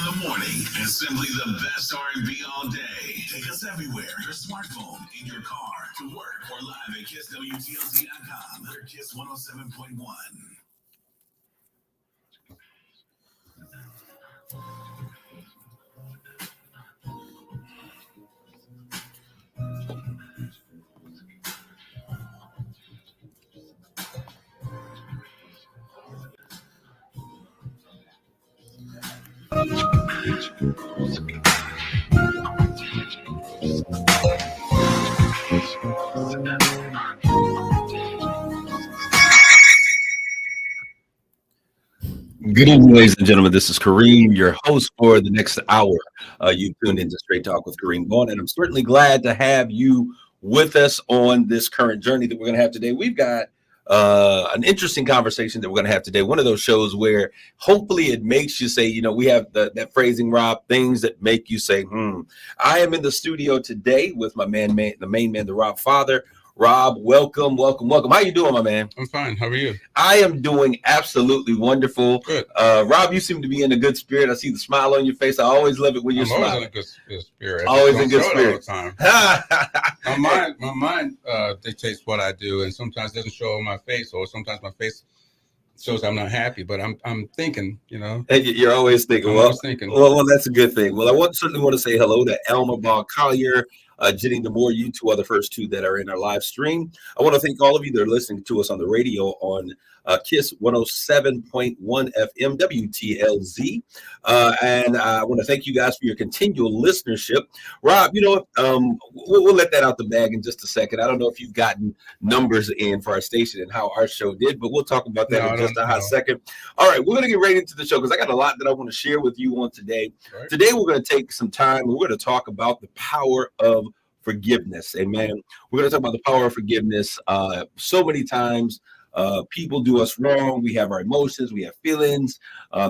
in the morning is simply the best R&B all day. Take us everywhere. Your smartphone, in your car, to work, or live at KissWTLC.com. We're Kiss 107.1. Good evening, ladies and gentlemen. This is Kareem, your host for the next hour. You tuned into Straight Talk with Kareem Bowen, and I'm certainly glad to have you with us on this current journey that we're going to have today. We've got an interesting conversation that we're going to have today. One of those shows where hopefully it makes you say, we have that phrasing, Rob, things that make you say, I am in the studio today with my the main man, the Rob father. Rob, welcome. How you doing, my man? I'm fine. How are you? I am doing absolutely wonderful. Good. Rob, you seem to be in a good spirit. I see the smile on your face. I always love it when you're smiling. Always in a good spirit. Always in good spirit. All the time. my mind dictates what I do, and sometimes it doesn't show on my face, or sometimes my face shows I'm not happy. But I'm thinking, You're always thinking. Well, that's a good thing. Well, I certainly want to say hello to Elmer Ball Collier, Jenny Demore, you two are the first two that are in our live stream. I want to thank all of you that are listening to us on the radio on KISS 107.1 FM WTLZ. And I want to thank you guys for your continual listenership. Rob, we'll let that out the bag in just a second. I don't know if you've gotten numbers in for our station and how our show did, but we'll talk about that in just a hot second. All right, we're going to get right into the show because I got a lot that I want to share with you on today. Right. Today, we're going to take some time. We're going to talk about the power of forgiveness. Amen. We're going to talk about the power of forgiveness. So many times, people do us wrong. We have our emotions. We have feelings.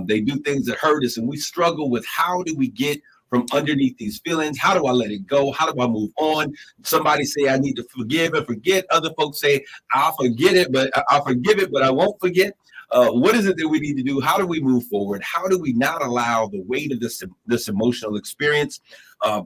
They do things that hurt us, and we struggle with how do we get from underneath these feelings? How do I let it go? How do I move on? Somebody say I need to forgive and forget. Other folks say I'll forgive it, but I won't forget. What is it that we need to do? How do we move forward? How do we not allow the weight of this emotional experience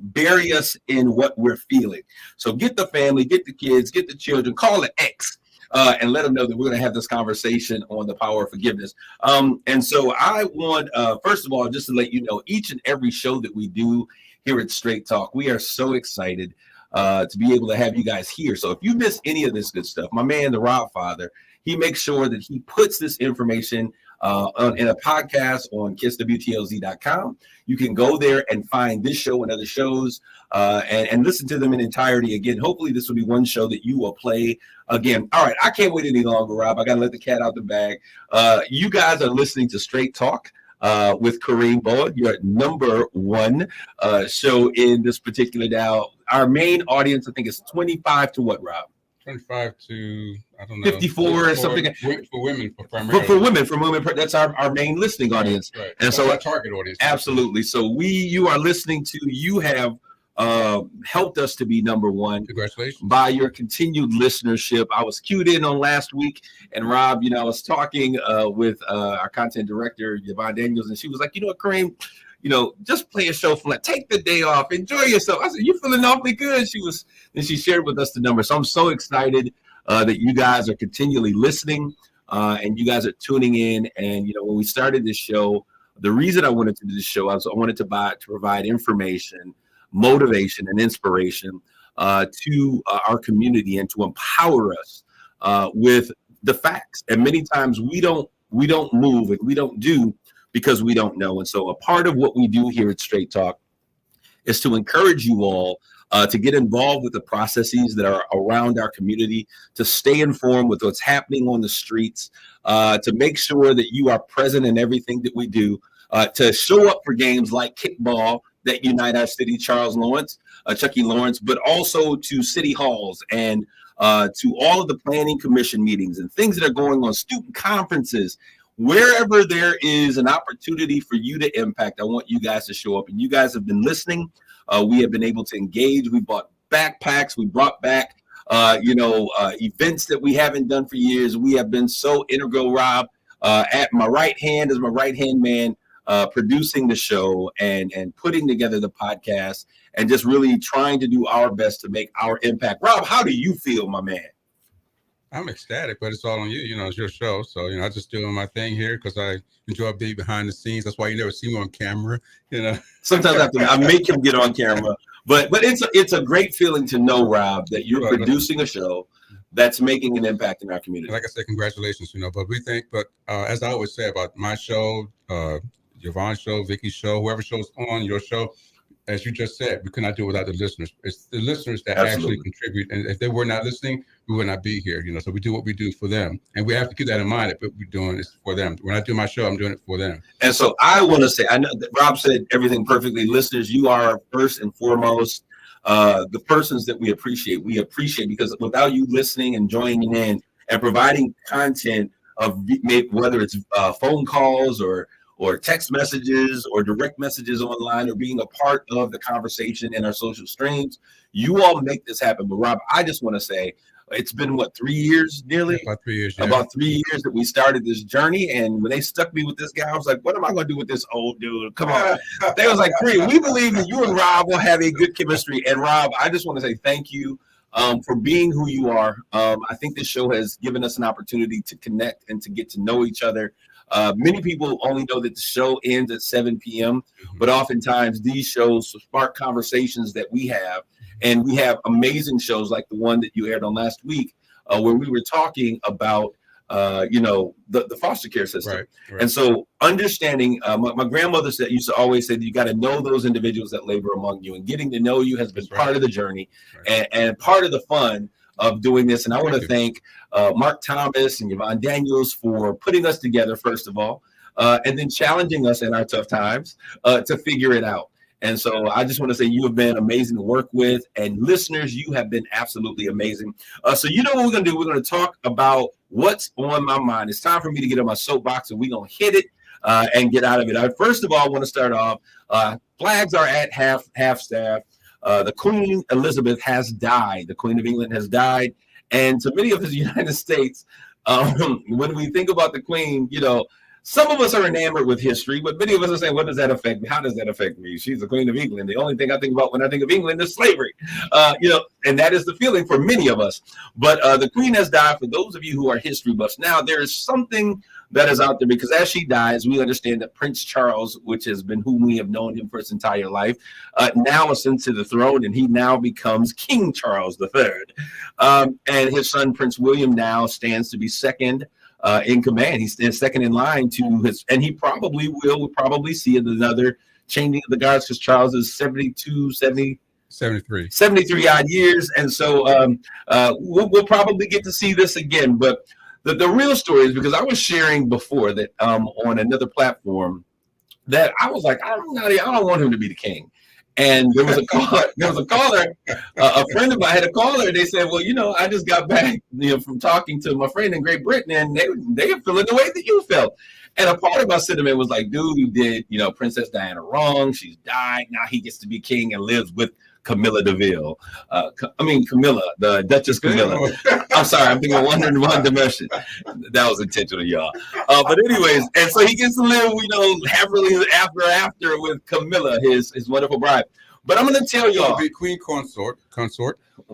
bury us in what we're feeling? So get the family, get the kids, get the children, call the ex. And let them know that we're going to have this conversation on the power of forgiveness. And so I want, first of all, just to let you know, each and every show that we do here at Straight Talk, we are so excited to be able to have you guys here. So if you miss any of this good stuff, my man, the Rob Father, he makes sure that he puts this information in a podcast on KissWTLZ.com. You can go there and find this show and other shows and listen to them in entirety. Again, hopefully this will be one show that you will play again. All right, I can't wait any longer, Rob. I got to let the cat out the bag. You guys are listening to Straight Talk with Kareem Bowen. You're at number one show in this particular now. Our main audience, I think, is 25 to what, Rob? 25 to, I don't know, 54 or something. For women, primarily. For women, that's our main listening audience. Right. And that's so our target audience. Absolutely. So you are listening to, you have helped us to be number one. Congratulations. By your continued listenership. I was cued in on last week, and Rob, I was talking with our content director, Yvonne Daniels, and she was like, Kareem, just play a show from take the day off, enjoy yourself. I said, you're feeling awfully good. She shared with us the number. So I'm so excited that you guys are continually listening and you guys are tuning in. And, when we started this show, the reason I wanted to do this show, I wanted to provide information, motivation, and inspiration to our community and to empower us with the facts. And many times we don't move and we don't do because we don't know. And so a part of what we do here at Straight Talk is to encourage you all to get involved with the processes that are around our community, to stay informed with what's happening on the streets, to make sure that you are present in everything that we do, to show up for games like kickball that unite our city, Chucky Lawrence, but also to city halls and to all of the planning commission meetings and things that are going on, student conferences. Wherever there is an opportunity for you to impact, I want you guys to show up. And you guys have been listening. We have been able to engage. We bought backpacks. We brought back, events that we haven't done for years. We have been so integral, Rob. At my right hand is my right-hand man, producing the show and putting together the podcast and just really trying to do our best to make our impact. Rob, how do you feel, my man? I'm ecstatic, but it's all on you. You know, it's your show. So, you know, I just doing my thing here because I enjoy being behind the scenes. That's why you never see me on camera, you know. Sometimes I make him get on camera. But it's a great feeling to know, Rob, that you're producing a show that's making an impact in our community. Like I said, congratulations, you know. But as I always say about my show, Yvonne's show, Vicky's show, whoever show's on your show, as you just said, we could not do it without the listeners. It's the listeners that actually contribute. And if they were not listening, we would not be here, you know. So we do what we do for them. And we have to keep that in mind that what we're doing is for them. When I do my show, I'm doing it for them. And so I want to say, I know that Rob said everything perfectly. Listeners, you are first and foremost the persons that we appreciate. We appreciate because without you listening and joining in and providing content of whether it's phone calls or text messages or direct messages online or being a part of the conversation in our social streams, you all make this happen. But Rob, I just want to say it's been 3 years nearly? About 3 years. Yeah. About 3 years that we started this journey. And when they stuck me with this guy, I was like, what am I going to do with this old dude? Come on. They was like, Kareem, we believe that you and Rob will have a good chemistry. And Rob, I just want to say thank you for being who you are. I think this show has given us an opportunity to connect and to get to know each other. Many people only know that the show ends at 7 p.m., but oftentimes these shows spark conversations that we have. And we have amazing shows like the one that you aired on last week, where we were talking about, the foster care system. Right. And so understanding, my grandmother used to always say that you got to know those individuals that labor among you, and getting to know you has been part of the journey and part of the fun of doing this. And I want to thank Mark Thomas and Yvonne Daniels for putting us together, first of all, and then challenging us in our tough times to figure it out. And so I just want to say you have been amazing to work with, and listeners, you have been absolutely amazing. So you know what we're going to do? We're going to talk about what's on my mind. It's time for me to get on my soapbox, and we're going to hit it and get out of it. First of all, I want to start off. Flags are at half staff. The Queen Elizabeth has died. The Queen of England has died. And to many of the United States, when we think about the Queen, you know, some of us are enamored with history, but many of us are saying, what does that affect me? How does that affect me? She's the Queen of England. The only thing I think about when I think of England is slavery, and that is the feeling for many of us. But the Queen has died. For those of you who are history buffs, now there is something that is out there, because as she dies, we understand that Prince Charles, which has been whom we have known him for his entire life, now ascends to the throne, and he now becomes King Charles III. And his son, Prince William, now stands to be second in command. He's second in line to his, and he probably will probably see another changing of the guards, because Charles is 73 odd years. And so we'll probably get to see this again. But the real story is, because I was sharing before that on another platform that I was like, I don't want him to be the king. And there was a caller, a friend of mine had a caller, and they said, well, you know, I just got back, from talking to my friend in Great Britain, and they are feeling the way that you felt. And a part of my sentiment was like, dude, you did, Princess Diana wrong. She's died. Now he gets to be king and lives with Camilla Deville. Camilla, the Duchess Camilla. I'm sorry, I'm thinking in one dimension. That was intentional, y'all. But anyways, and so he gets to live, happily after with Camilla, his wonderful bride. But I'm going to tell y'all, be queen consort,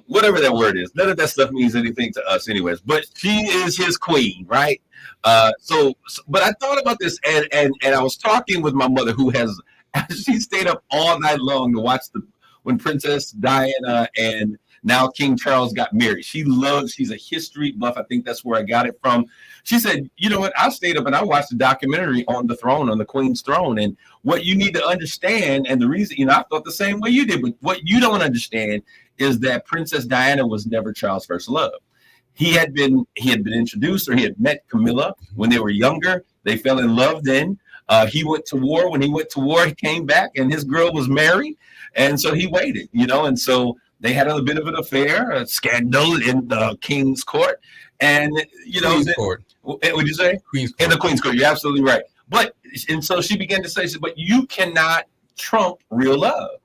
whatever that word is. None of that stuff means anything to us, anyways. But she is his queen, right? But I thought about this, and I was talking with my mother, who she stayed up all night long to watch when Princess Diana and now King Charles got married. She's a history buff. I think that's where I got it from. She said, you know what? I stayed up and I watched the documentary on the throne, on the Queen's throne. And what you need to understand, and the reason, I thought the same way you did, but what you don't understand is that Princess Diana was never Charles' first love. He had been introduced, or he had met Camilla when they were younger. They fell in love then. He went to war. When he went to war, he came back and his girl was married. And so he waited, and so they had a bit of an affair, a scandal in the King's court. And, Queen's court. What'd you say? Queen's court. In the Queen's court. You're absolutely right. And so she began to say, but you cannot trump real love.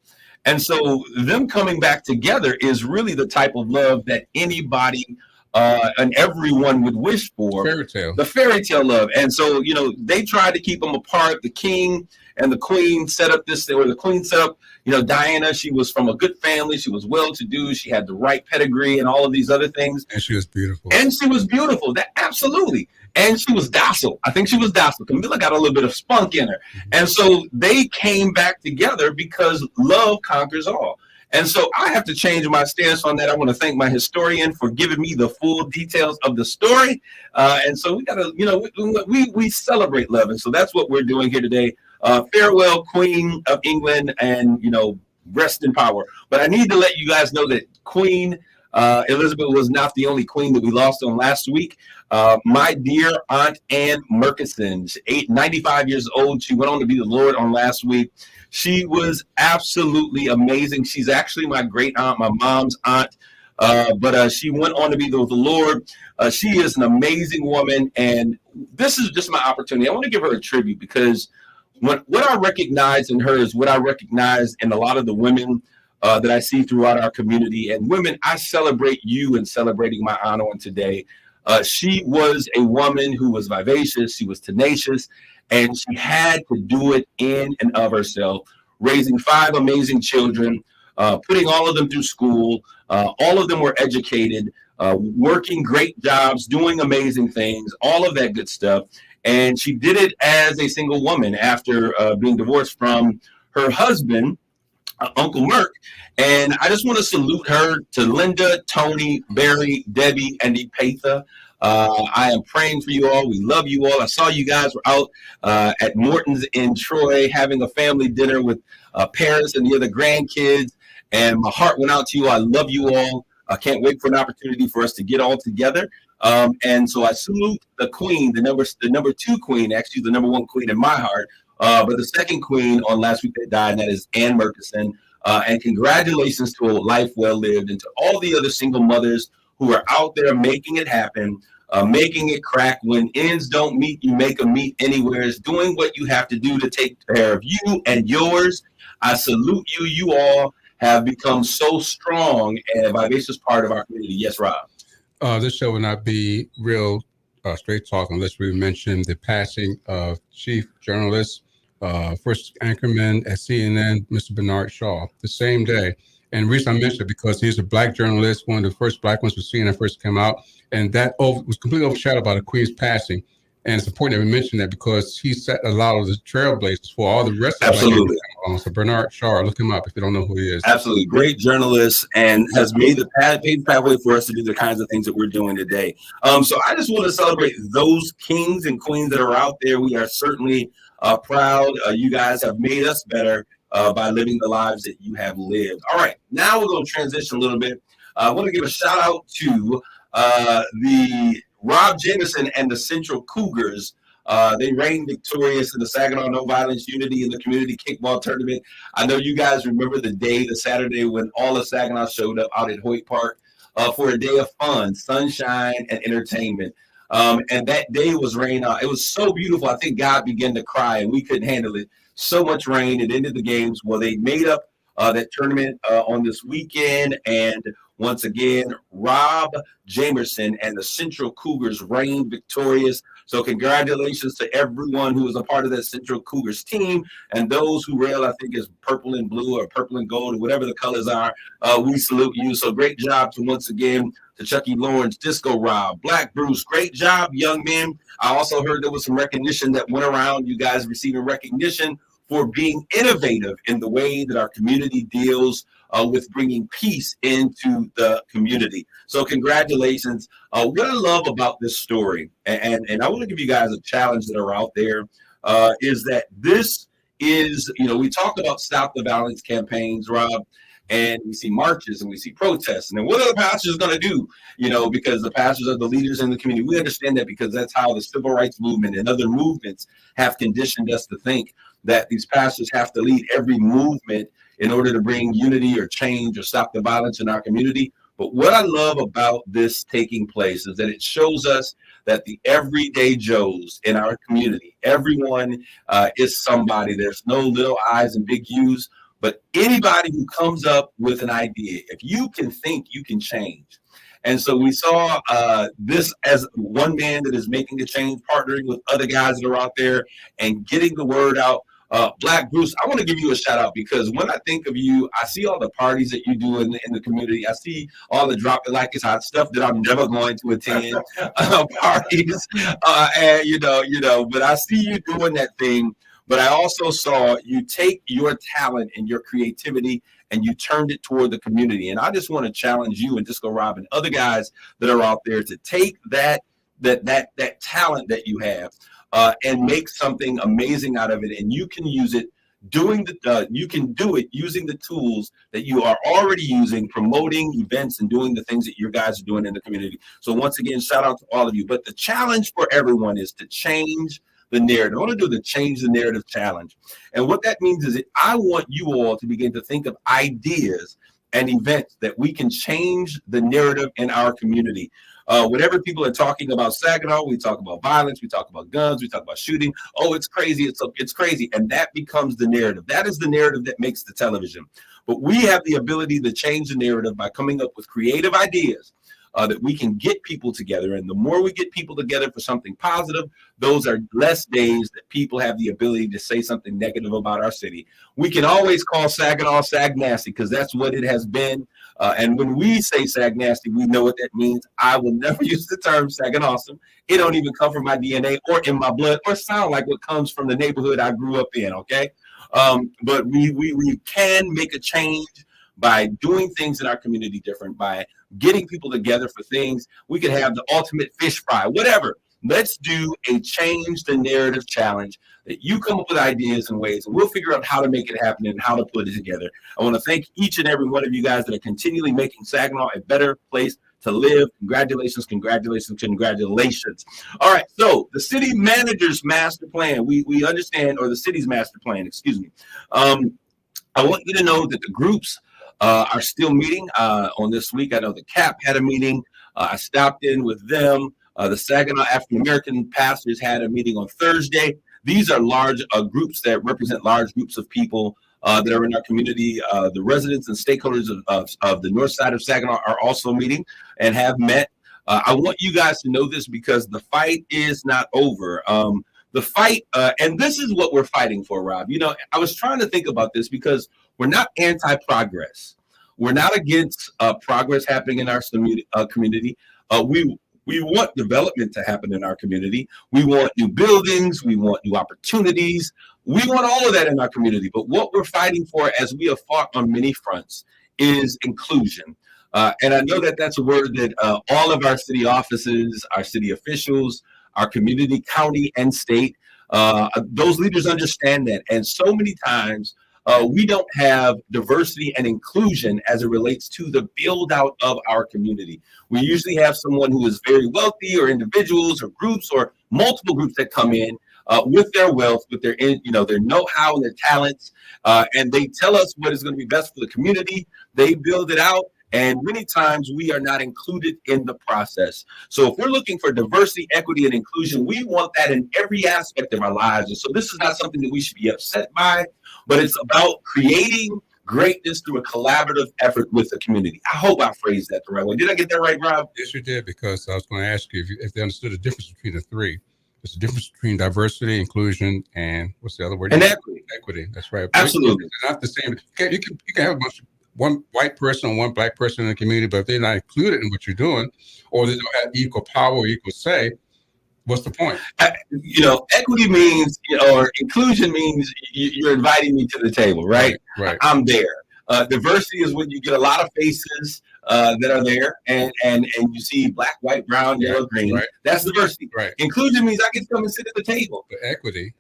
And so them coming back together is really the type of love that anybody and everyone would wish for. Fairy tale. The fairy tale love. And so, they tried to keep them apart. The king and the queen set up this thing, or the queen set up, Diana. She was from a good family. She was well-to-do. She had the right pedigree and all of these other things. And she was beautiful. That absolutely. And she was docile. I think she was docile. Camilla got a little bit of spunk in her. And so they came back together because love conquers all. And so I have to change my stance on that. I want to thank my historian for giving me the full details of the story. And so we got to, we celebrate love. And so that's what we're doing here today. Farewell, Queen of England, and, rest in power. But I need to let you guys know that Queen Elizabeth was not the only queen that we lost on last week. My dear Aunt Anne Murkison, 95 years old. She went on to be the Lord on last week. She was absolutely amazing. She's actually my great aunt, my mom's aunt. But she went on to be with the Lord. She is an amazing woman. And this is just my opportunity. I want to give her a tribute because what I recognize in her is what I recognize in a lot of the women that I see throughout our community. And women, I celebrate you in celebrating my aunt on today. She was a woman who was vivacious. She was tenacious. And she had to do it in and of herself, raising 5 amazing children, putting all of them through school. All of them were educated, working great jobs, doing amazing things, all of that good stuff. And she did it as a single woman after being divorced from her husband, Uncle Merk. And I just want to salute her, to Linda, Tony, Barry, Debbie, and Epatha. I am praying for you all. We love you all. I saw you guys were out at Morton's in Troy having a family dinner with parents and the other grandkids. And my heart went out to you. I love you all. I can't wait for an opportunity for us to get all together. And so I salute the queen, the number 2 queen, actually the number 1 queen in my heart. But the second queen on last week that died, and that is Anne Murkison. And congratulations to a life well lived, and to all the other single mothers who are out there making it happen, making it crack. When ends don't meet, you make them meet anywhere. It's doing what you have to do to take care of you and yours. I salute you. You all have become so strong and a vivacious part of our community. Yes, Rob. This show will not be real straight talk unless we mention the passing of chief journalist, first anchorman at CNN, Mr. Bernard Shaw, the same day. And the reason I mentioned it because he's a black journalist, one of the first black ones when CNN first came out, and that was completely overshadowed by the Queen's passing. And it's important that we mention that because he set a lot of the trailblazers for all the rest of Absolutely. So Bernard Shaw, look him up if you don't know who he is. Absolutely. Great journalist, and has made the pathway for us to do the kinds of things that we're doing today. So I just want to celebrate those kings and queens that are out there. We are certainly proud. You guys have made us better by living the lives that you have lived. All right. Now we're going to transition a little bit. I want to give a shout out to the Rob Jameson and the Central Cougars. They reigned victorious in the Saginaw No Violence Unity in the Community Kickball Tournament. I know you guys remember the Saturday when all of Saginaw showed up out at Hoyt Park for a day of fun, sunshine, and entertainment. And that day was rain. It was so beautiful. I think God began to cry, and we couldn't handle it. So much rain. It ended the games. Well, they made up that tournament on this weekend, and once again, Rob Jamerson and the Central Cougars reigned victorious. So congratulations to everyone who was a part of that Central Cougars team, and those who rail, I think, is purple and blue or purple and gold or whatever the colors are. We salute you. So great job to once again to Chucky Lawrence, Disco Rob, Black Bruce. Great job, young men. I also heard there was some recognition that went around. You guys receiving recognition for being innovative in the way that our community deals with bringing peace into the community. So congratulations. What I love about this story, and I want to give you guys a challenge that are out there, is that this is, we talk about Stop the Violence campaigns, Rob, and we see marches and we see protests. And then what are the pastors going to do? Because the pastors are the leaders in the community. We understand that because that's how the civil rights movement and other movements have conditioned us to think that these pastors have to lead every movement in order to bring unity or change or stop the violence in our community. But what I love about this taking place is that it shows us that the everyday Joes in our community, everyone is somebody. There's no little I's and big U's, but anybody who comes up with an idea, if you can think, you can change. And so we saw this as one man that is making a change, partnering with other guys that are out there and getting the word out. Black Bruce, I want to give you a shout out because when I think of you, I see all the parties that you do in the community. I see all the drop it like it's hot stuff that I'm never going to attend parties, and but I see you doing that thing. But I also saw you take your talent and your creativity and you turned it toward the community. And I just want to challenge you and Disco Rob and other guys that are out there to take that talent that you have and make something amazing out of it. And you can use it you can do it using the tools that you are already using, promoting events and doing the things that your guys are doing in the community. So once again, shout out to all of you. But the challenge for everyone is to change the narrative. I want to do the change the narrative challenge. And what that means is that I want you all to begin to think of ideas and events that we can change the narrative in our community. Whenever people are talking about Saginaw, we talk about violence, we talk about guns, we talk about shooting. Oh, it's crazy, it's crazy. And that becomes the narrative. That is the narrative that makes the television. But we have the ability to change the narrative by coming up with creative ideas that we can get people together. And the more we get people together for something positive, those are less days that people have the ability to say something negative about our city. We can always call Saginaw Sag Nasty because that's what it has been. And when we say Sag Nasty, we know what that means. I will never use the term Sagging Awesome. It don't even come from my DNA or in my blood or sound like what comes from the neighborhood I grew up in, okay? But we can make a change by doing things in our community different, by getting people together for things. We could have the ultimate fish fry, whatever. Let's do a change the narrative challenge that you come up with ideas and ways, and we'll figure out how to make it happen and how to put it together. I want to thank each and every one of you guys that are continually making Saginaw a better place to live. Congratulations, congratulations, congratulations. All right, so the city manager's master plan, we understand, or the city's master plan, excuse me. I want you to know that the groups are still meeting on this week. I know the CAP had a meeting. I stopped in with them. The Saginaw African American pastors had a meeting on Thursday. These are large groups that represent large groups of people that are in our community. The residents and stakeholders of the north side of Saginaw are also meeting and have met. I want you guys to know this because the fight is not over. The fight, and this is what we're fighting for, Rob. You know, I was trying to think about this because we're not anti-progress. We're not against progress happening in our community. We want development to happen in our community. We want new buildings. We want new opportunities. We want all of that in our community. But what we're fighting for, as we have fought on many fronts, is inclusion. And I know that that's a word that all of our city offices, our city officials, our community, county, and state, those leaders understand that. And so many times, we don't have diversity and inclusion as it relates to the build out of our community. We usually have someone who is very wealthy, or individuals or groups or multiple groups that come in with their wealth, with their know-how and their talents, and they tell us what is going to be best for the community. They build it out. And many times we are not included in the process. So if we're looking for diversity, equity, and inclusion, we want that in every aspect of our lives. And so this is not something that we should be upset by, but it's about creating greatness through a collaborative effort with the community. I hope I phrased that the right way. Did I get that right, Rob? Yes, you did, because I was going to ask you if they understood the difference between the three. There's a difference between diversity, inclusion, and what's the other word? And equity. Equity, that's right. Absolutely. They're not the same. You can have a bunch of one white person and one black person in the community, but if they're not included in what you're doing, or they don't have equal power or equal say, what's the point? Equity means, or inclusion means you're inviting me to the table, right? Right. I'm there. Diversity is when you get a lot of faces that are there, and you see black, white, brown, yellow, green. Right. That's diversity. Right. Inclusion means I get to come and sit at the table. But equity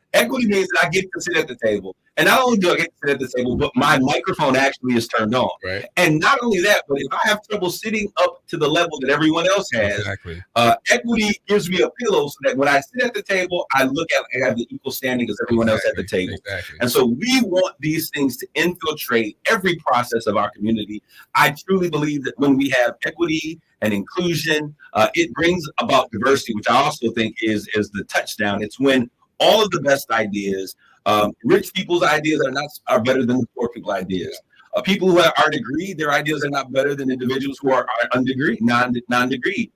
means that I get to sit at the table. And not only do I get to sit at the table, but my microphone actually is turned on. Right. And not only that, but if I have trouble sitting up to the level that everyone else has, exactly. Equity gives me a pillow so that when I sit at the table, I have the equal standing as everyone else at the table. Exactly. And so we want these things to infiltrate every process of our community. I truly believe that when we have equity and inclusion, it brings about diversity, which I also think is the touchdown. It's when all of the best ideas, rich people's ideas are better than the poor people's ideas. People who are degreed, their ideas are not better than individuals who are undegreed, non-degreed,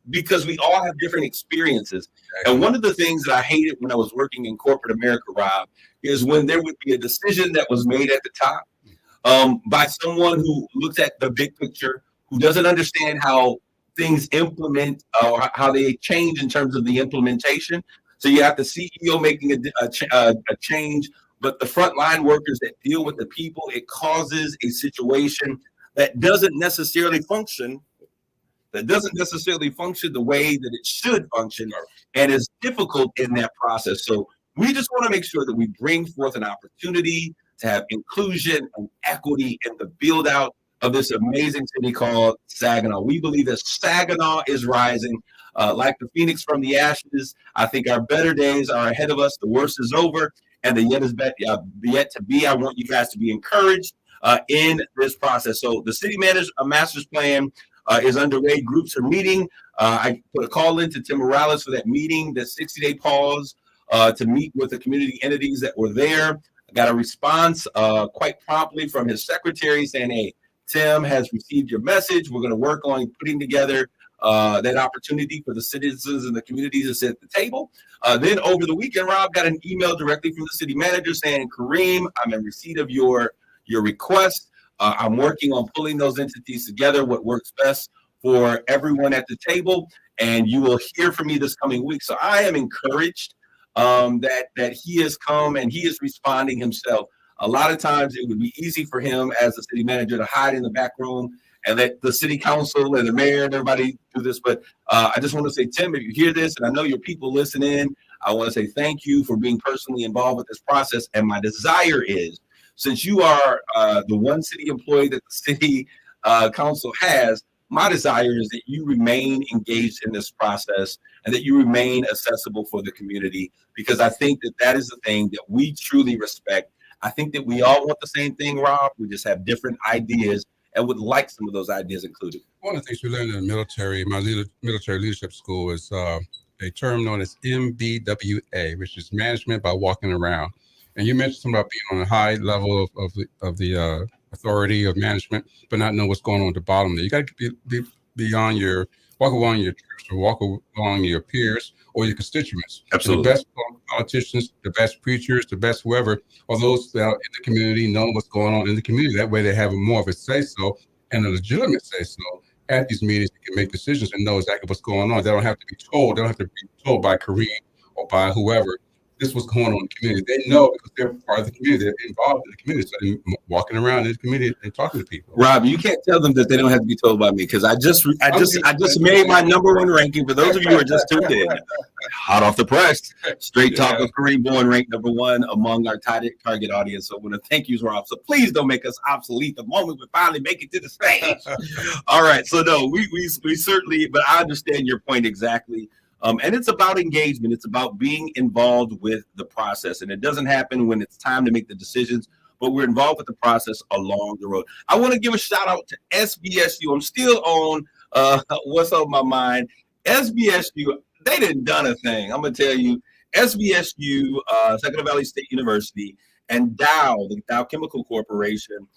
because we all have different experiences. And one of the things that I hated when I was working in corporate America, Rob, is when there would be a decision that was made at the top by someone who looks at the big picture, who doesn't understand how things implement or how they change in terms of the implementation. So you have the CEO making a change, but the frontline workers that deal with the people, it causes a situation that doesn't necessarily function the way that it should function, and is difficult in that process. So we just want to make sure that we bring forth an opportunity to have inclusion and equity in the build out of this amazing city called Saginaw. We believe that Saginaw is rising like the phoenix from the ashes. I think our better days are ahead of us. The worst is over, and the yet is yet to be. I want you guys to be encouraged in this process. So the city master's plan is underway. Groups are meeting. I put a call in to Tim Morales for that meeting, that 60-day pause to meet with the community entities that were there. I got a response quite promptly from his secretary saying, hey, Tim has received your message. We're going to work on putting together that opportunity for the citizens and the communities to sit at the table. Then over the weekend, Rob, got an email directly from the city manager saying, Kareem, I'm in receipt of your request. I'm working on pulling those entities together, what works best for everyone at the table, and you will hear from me this coming week. So I am encouraged that he has come and he is responding himself. A lot of times it would be easy for him as a city manager to hide in the back room and let the city council and the mayor and everybody do this. But I just want to say, Tim, if you hear this, and I know your people listen in, I want to say thank you for being personally involved with this process. And my desire is, since you are the one city employee that the city council has, my desire is that you remain engaged in this process and that you remain accessible for the community, because I think that is the thing that we truly respect. I think that we all want the same thing, Rob. We just have different ideas and would like some of those ideas included. One of the things we learned in the military, military leadership school, is a term known as MBWA, which is management by walking around. And you mentioned something about being on a high level of the authority of management, but not know what's going on at the bottom there. You got to be beyond walk along your troops or walk along your peers or your constituents. Absolutely. So the best politicians, the best preachers, the best whoever, are those that are in the community, know what's going on in the community. That way they have more of a say-so and a legitimate say-so at these meetings. They can make decisions and know exactly what's going on. They don't have to be told. They don't have to be told by Kareem or by whoever this was going on in the community. They know because they're part of the community. They're involved in the community. So they're walking around in the community and talking to people. Rob, you can't tell them that they don't have to be told by me, because I just made my number one ranking. For those of you who are just tuned in, hot off the press, Straight Talk with Kareem Bowen ranked number one among our target audience. So I want to thank you, Rob. So please don't make us obsolete the moment we finally make it to the stage. All right. So no, we certainly, but I understand your point exactly. And it's about engagement. It's about being involved with the process. And it doesn't happen when it's time to make the decisions, but we're involved with the process along the road. I want to give a shout out to SBSU. I'm still on what's on my mind. SBSU, they didn't done a thing. I'm going to tell you, SBSU, Saginaw Valley State University, and Dow, the Dow Chemical Corporation,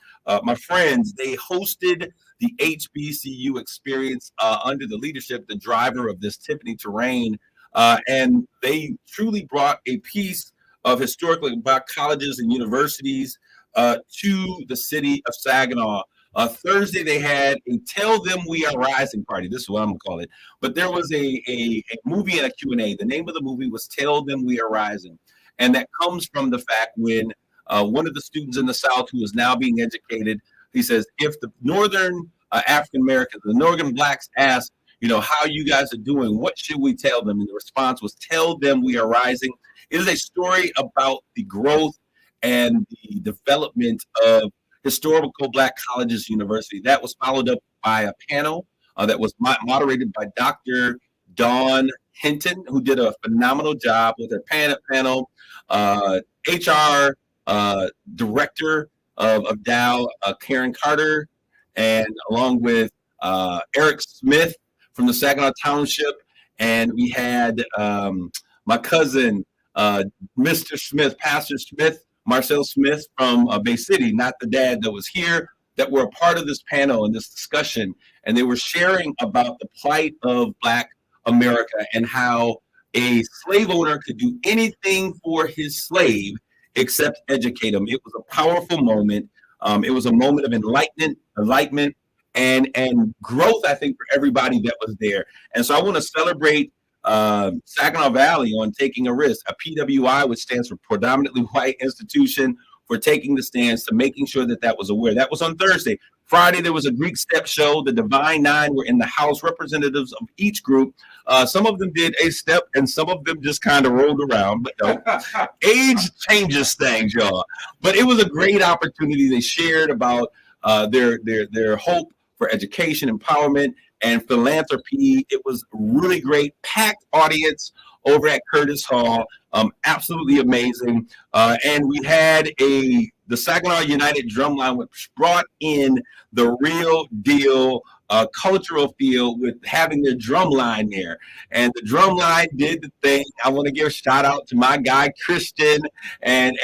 my friends, they hosted the HBCU experience under the leadership, the driver of this, Tiffany Terrain, and they truly brought a piece of historically Black colleges and universities to the city of Saginaw. Thursday, they had a Tell Them We Are Rising party. This is what I'm going to call it. But there was a movie and a Q&A. The name of the movie was Tell Them We Are Rising. And that comes from the fact when one of the students in the South who is now being educated, he says, if the Northern African Americans, the Northern Blacks ask, how you guys are doing, what should we tell them? And the response was, tell them we are rising. It is a story about the growth and the development of historical Black colleges, university. That was followed up by a panel that was moderated by Dr. Dawn Hinton, who did a phenomenal job with her panel. HR director of Dow, Karen Carter, and along with Eric Smith from the Saginaw Township. And we had my cousin, Mr. Smith, Pastor Smith, Marcel Smith from Bay City, not the dad that was here, that were a part of this panel and this discussion. And they were sharing about the plight of Black America and how a slave owner could do anything for his slave except educate him. It was a powerful moment. It was a moment of enlightenment, and growth, I think, for everybody that was there. And so I want to celebrate Saginaw Valley on taking a risk, a PWI, which stands for Predominantly White Institution, for taking the stance to making sure that that was aware. That was on Thursday. Friday, there was a Greek step show. The Divine Nine were in the house, representatives of each group. Some of them did a step, and some of them just kind of rolled around. But no, age changes things, y'all. But it was a great opportunity. They shared about their hope for education, empowerment, and philanthropy. It was really great, packed audience over at Curtis Hall. Absolutely amazing. And we had the Saginaw United Drumline, which brought in the real deal cultural feel with having their drum line there. And the drum line did the thing. I want to give a shout out to my guy, Christian, and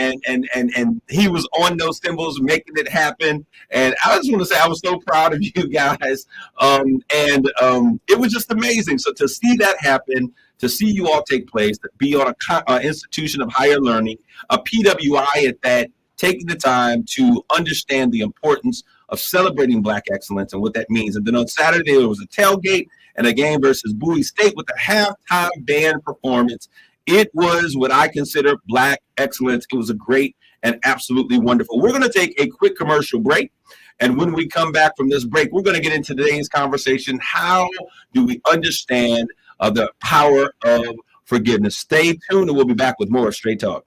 he was on those cymbals making it happen. And I just want to say I was so proud of you guys. It was just amazing. So to see that happen, to see you all take place, to be on an institution of higher learning, a PWI at that, taking the time to understand the importance of celebrating Black excellence and what that means. And then on Saturday, there was a tailgate and a game versus Bowie State with a halftime band performance. It was what I consider Black excellence. It was a great and absolutely wonderful. We're going to take a quick commercial break. And when we come back from this break, we're going to get into today's conversation. How do we understand the power of forgiveness? Stay tuned, and we'll be back with more Straight Talk.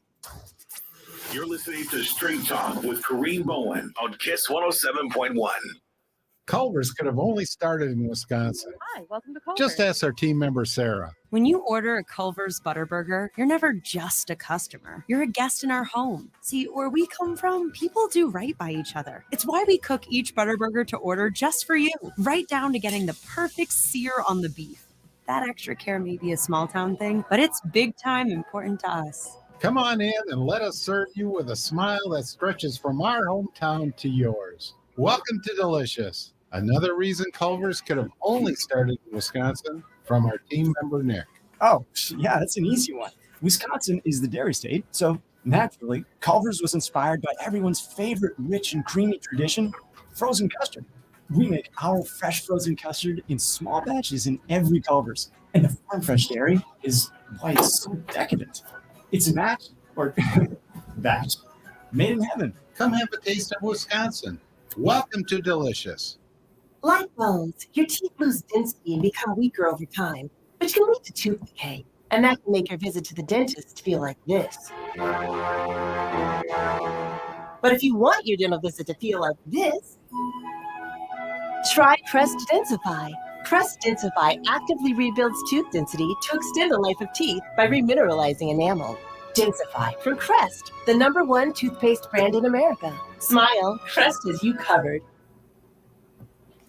You're listening to Straight Talk with Kareem Bowen on KISS 107.1. Culver's could have only started in Wisconsin. Hi, welcome to Culver's. Just ask our team member, Sarah. When you order a Culver's Butterburger, you're never just a customer. You're a guest in our home. See, where we come from, people do right by each other. It's why we cook each Butterburger to order just for you, right down to getting the perfect sear on the beef. That extra care may be a small town thing, but it's big time important to us. Come on in and let us serve you with a smile that stretches from our hometown to yours. Welcome to Delicious. Another reason Culver's could have only started in Wisconsin, from our team member, Nick. Oh, yeah, that's an easy one. Wisconsin is the dairy state, so naturally, Culver's was inspired by everyone's favorite rich and creamy tradition, frozen custard. We make our fresh frozen custard in small batches in every Culver's, and the Farm Fresh dairy is why it's so decadent. It's a batch, or batch, made in heaven. Come have a taste of Wisconsin. Welcome to Delicious. Like bones, your teeth lose density and become weaker over time, which can lead to tooth decay. And that can make your visit to the dentist feel like this. But if you want your dental visit to feel like this, try Crest Densify. Crest Densify actively rebuilds tooth density to extend the life of teeth by remineralizing enamel. Densify from Crest, the #1 toothpaste brand in America. Smile, Crest has you covered.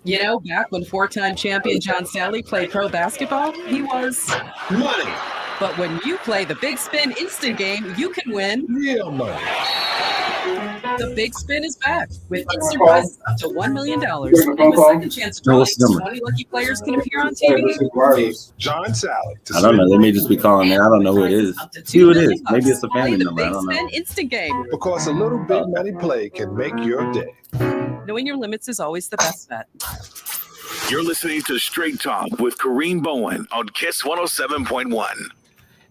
You know, back when 4-time champion John Sally played pro basketball, he was Money. But when you play the Big Spin Instant Game, you can win Real money. The Big Spin is back with instant prizes up to $1 million and a second chance to draw. 20 lucky players can appear on TV. John Sally. I don't know. They may just be calling me. I don't know who it is. See who it is. Maybe it's a family number. I don't know. Big Spin Instant Game. Because a little big money play can make your day. Knowing your limits is always the best bet. You're listening to Straight Talk with Kareem Bowen on KISS 107.1.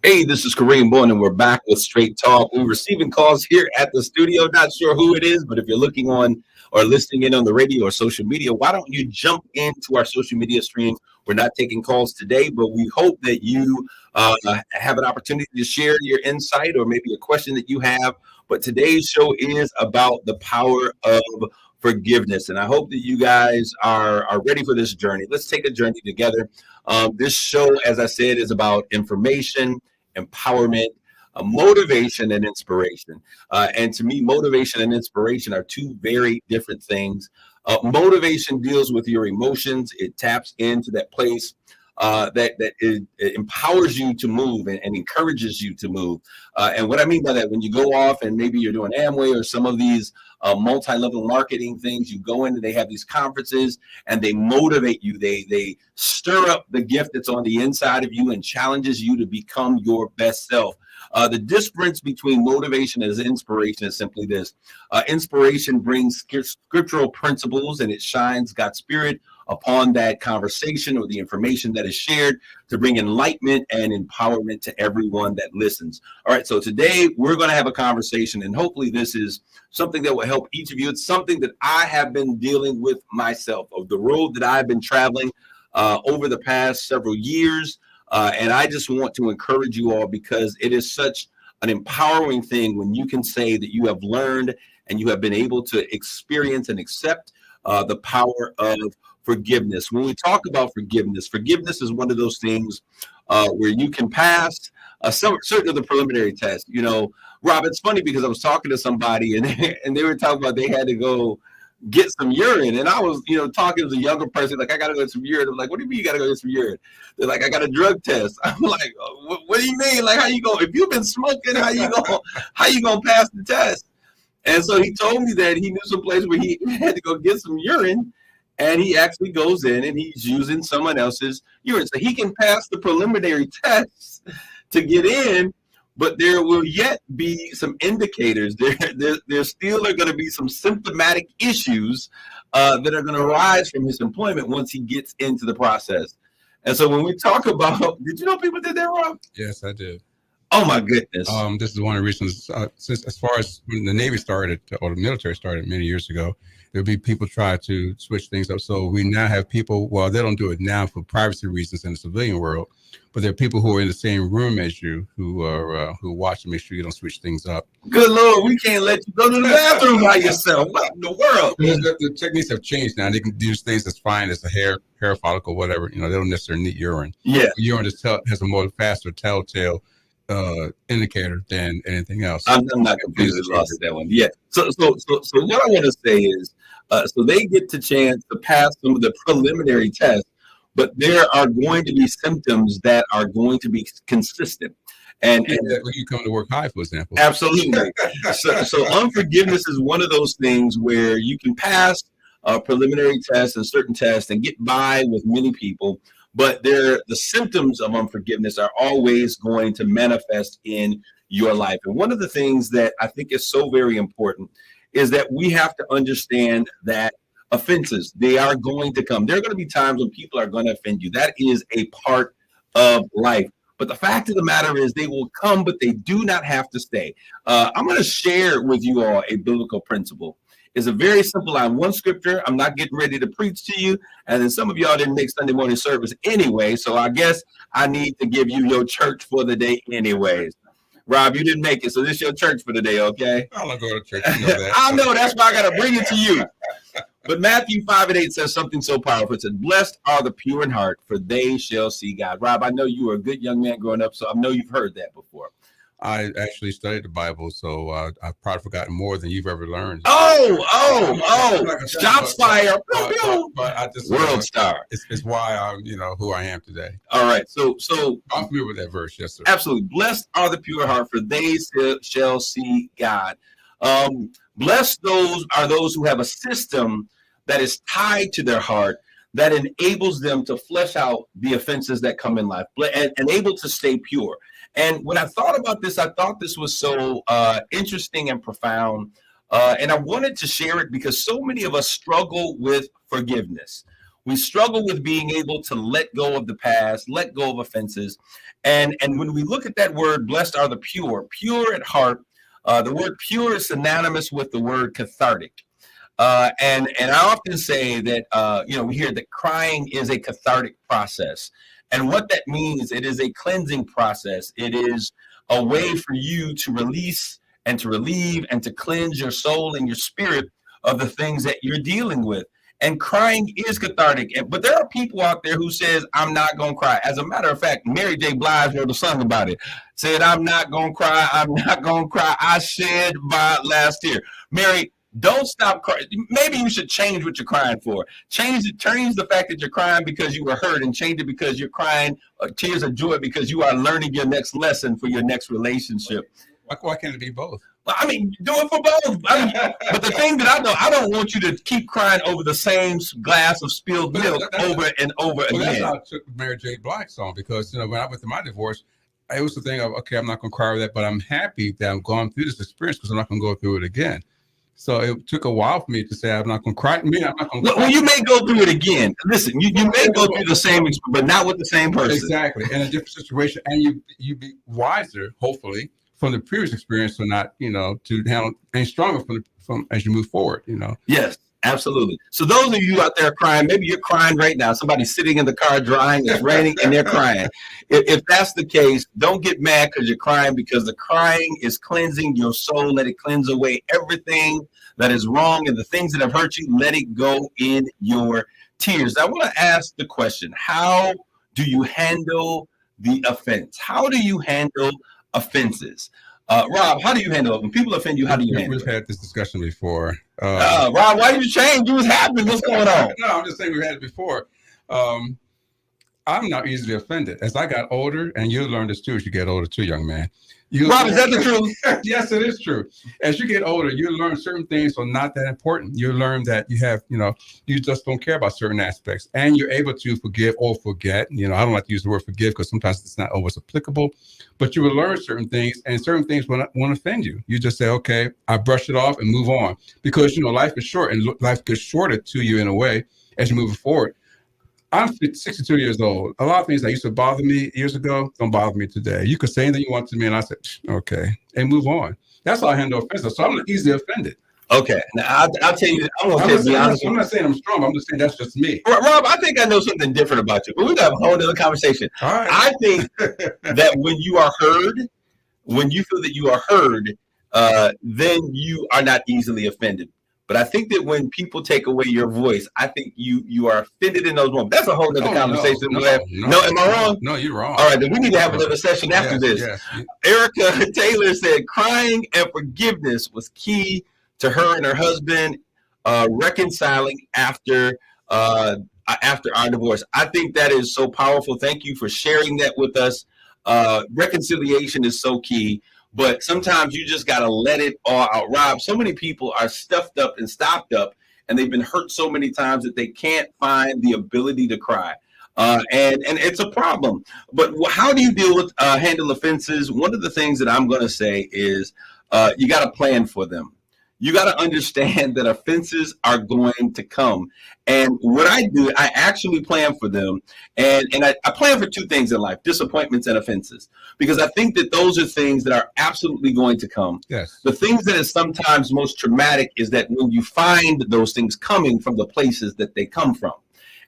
Hey, this is Kareem Bowen, and we're back with Straight Talk. We're receiving calls here at the studio. Not sure who it is, but if you're looking on or listening in on the radio or social media, why don't you jump into our social media stream? We're not taking calls today, but we hope that you have an opportunity to share your insight or maybe a question that you have. But today's show is about the power of forgiveness, and I hope that you guys are ready for this journey. Let's take a journey together. This show, as I said, is about information, empowerment, motivation, and inspiration. And to me, motivation and inspiration are two very different things. Motivation deals with your emotions. It taps into that place it empowers you to move and encourages you to move. And what I mean by that, when you go off and maybe you're doing Amway or some of these multi-level marketing things, you go in and they have these conferences and they motivate you. They stir up the gift that's on the inside of you and challenges you to become your best self. The difference between motivation and inspiration is simply this. Inspiration brings scriptural principles and it shines God's spirit upon that conversation or the information that is shared to bring enlightenment and empowerment to everyone that listens. All right, so today we're going to have a conversation, and hopefully this is something that will help each of you. It's something that I have been dealing with myself, of the road that I've been traveling over the past several years. And I just want to encourage you all, because it is such an empowering thing when you can say that you have learned and you have been able to experience and accept the power of forgiveness. When we talk about forgiveness, forgiveness is one of those things where you can pass certain of the preliminary tests. You know, Rob, it's funny because I was talking to somebody and they were talking about they had to go get some urine. And I was, talking to a younger person, like, I got to go get some urine. I'm like, what do you mean you got to go get some urine? They're like, I got a drug test. I'm like, what do you mean? Like, how you go? If you've been smoking, how you gonna pass the test? And so he told me that he knew some place where he had to go get some urine, and he actually goes in and he's using someone else's urine. So he can pass the preliminary tests to get in, but there will yet be some indicators. There still are going to be some symptomatic issues that are going to arise from his employment once he gets into the process. And so when we talk about, did you know people did that, Rob? Yes, I did. Oh my goodness. This is one of the reasons, since as far as when the Navy started, or the military started many years ago, there'll be people try to switch things up. So we now have people, well, they don't do it now for privacy reasons in the civilian world, but there are people who are in the same room as you who watch to make sure you don't switch things up. Good Lord, we can't let you go to the bathroom by yourself. What in the world? The techniques have changed now. They can use things as fine as a hair follicle, whatever. They don't necessarily need urine. Yeah. Urine has a more faster telltale indicator than anything else. I'm not completely lost at that one. Yeah. So what I want to say is, so they get the chance to pass some of the preliminary tests, but there are going to be symptoms that are going to be consistent. And when you come to work high, for example. Absolutely. So unforgiveness is one of those things where you can pass preliminary tests and certain tests and get by with many people, but the symptoms of unforgiveness are always going to manifest in your life. And one of the things that I think is so very important is that we have to understand that offenses, they are going to come. There are going to be times when people are going to offend you. That is a part of life. But the fact of the matter is they will come, but they do not have to stay. I'm going to share with you all a biblical principle. It's a very simple line. One scripture, I'm not getting ready to preach to you. And then some of y'all didn't make Sunday morning service anyway. So I guess I need to give you your church for the day anyways. Rob, you didn't make it. So this is your church for the day, okay? I don't go to church. You know that. I know. That's why I got to bring it to you. But Matthew 5:8 says something so powerful. It says, blessed are the pure in heart, for they shall see God. Rob, I know you were a good young man growing up, so I know you've heard that before. I actually studied the Bible, so I've probably forgotten more than you've ever learned. Shots fired. But I just World star. It's why I'm, who I am today. All right. So I'm familiar with that verse. Yes, sir. Absolutely. Blessed are the pure heart, for they shall see God. Blessed are those who have a system that is tied to their heart that enables them to flesh out the offenses that come in life and able to stay pure. And when I thought about this, I thought this was so interesting and profound. And I wanted to share it because so many of us struggle with forgiveness. We struggle with being able to let go of the past, let go of offenses. And when we look at that word, blessed are the pure at heart, the word pure is synonymous with the word cathartic. And I often say that, we hear that crying is a cathartic process. And what that means, it is a cleansing process. It is a way for you to release and to relieve and to cleanse your soul and your spirit of the things that you're dealing with. And crying is cathartic. But there are people out there who says, I'm not going to cry. As a matter of fact, Mary J. Blige wrote a song about it. Said, I'm not going to cry. I'm not going to cry. I shed my last tear. Mary, Don't stop crying. Maybe you should change what you're crying for. Change the fact that you're crying because you were hurt, and change it because you're crying tears of joy because you are learning your next lesson for your next relationship. Why can't it be both? I mean, do it for both. But the thing that I don't want you to keep crying over the same glass of spilled milk over and over again. That's how I took Mary J. Blige's song, because when I went through my divorce, it was the thing of, okay, I'm not going to cry over that, but I'm happy that I'm going through this experience because I'm not going to go through it again. So it took a while for me to say I'm not going to cry. I'm not going to cry. Well, you may go through it again. Listen, you may go through the same, but not with the same person. Exactly, in a different situation, and you be wiser, hopefully, from the previous experience, or not, to handle and stronger from as you move forward. Yes. Absolutely. So those of you out there crying, maybe you're crying right now. Somebody's sitting in the car drying, it's raining, and they're crying. If that's the case, don't get mad because you're crying, because the crying is cleansing your soul. Let it cleanse away everything that is wrong and the things that have hurt you. Let it go in your tears. I want to ask the question, how do you handle the offense? How do you handle offenses? Rob, how do you handle it? When people offend you, how do you handle it? We've had this discussion before. Rob, why did you change? You was happy. What's going on? No, I'm just saying we've had it before. I'm not easily offended. As I got older, and you'll learn this too as you get older too, young man. Rob, is that the truth? Yes, it is true. As you get older, you learn certain things are not that important. You learn that you have, you just don't care about certain aspects, and you're able to forgive or forget. I don't like to use the word forgive because sometimes it's not always applicable, but you will learn certain things, and certain things won't offend you. You just say, okay, I brush it off and move on, because, life is short, and life gets shorter to you in a way as you move forward. I'm 62 years old. A lot of things that used to bother me years ago don't bother me today. You could say anything you want to me, and I said, okay, and move on. That's how I handle offenses. So I'm not easily offended. Okay. Now, I'll tell you, I'm not saying I'm strong. I'm just saying that's just me. Rob, I think I know something different about you, but we're going to have a whole other conversation. All right. I think that when you are heard, when you feel that you are heard, then you are not easily offended. But I think that when people take away your voice, I think you are offended in those moments. That's a whole other conversation. No, am I wrong? No, you're wrong. All right, then we need to have another session after this. Yes. Erica Taylor said crying and forgiveness was key to her and her husband reconciling after our divorce. I think that is so powerful. Thank you for sharing that with us. Reconciliation is so key. But sometimes you just got to let it all out. Rob, so many people are stuffed up and stopped up, and they've been hurt so many times that they can't find the ability to cry. And it's a problem. But how do you deal with handle offenses? One of the things that I'm going to say is you got to plan for them. You got to understand that offenses are going to come. And what I do, I actually plan for them. And I plan for two things in life, disappointments and offenses, because I think that those are things that are absolutely going to come. Yes. The things that is sometimes most traumatic is that when you find those things coming from the places that they come from.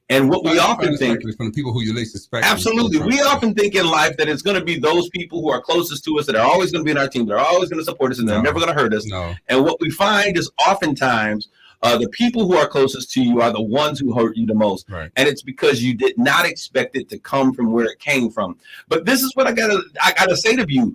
And what we often think from the people who you least expect. Absolutely. We often think in life that it's going to be those people who are closest to us that are always going to be in our team. They're always going to support us, and they're never going to hurt us. No. And what we find is oftentimes the people who are closest to you are the ones who hurt you the most. Right. And it's because you did not expect it to come from where it came from. But this is what I gotta say to you.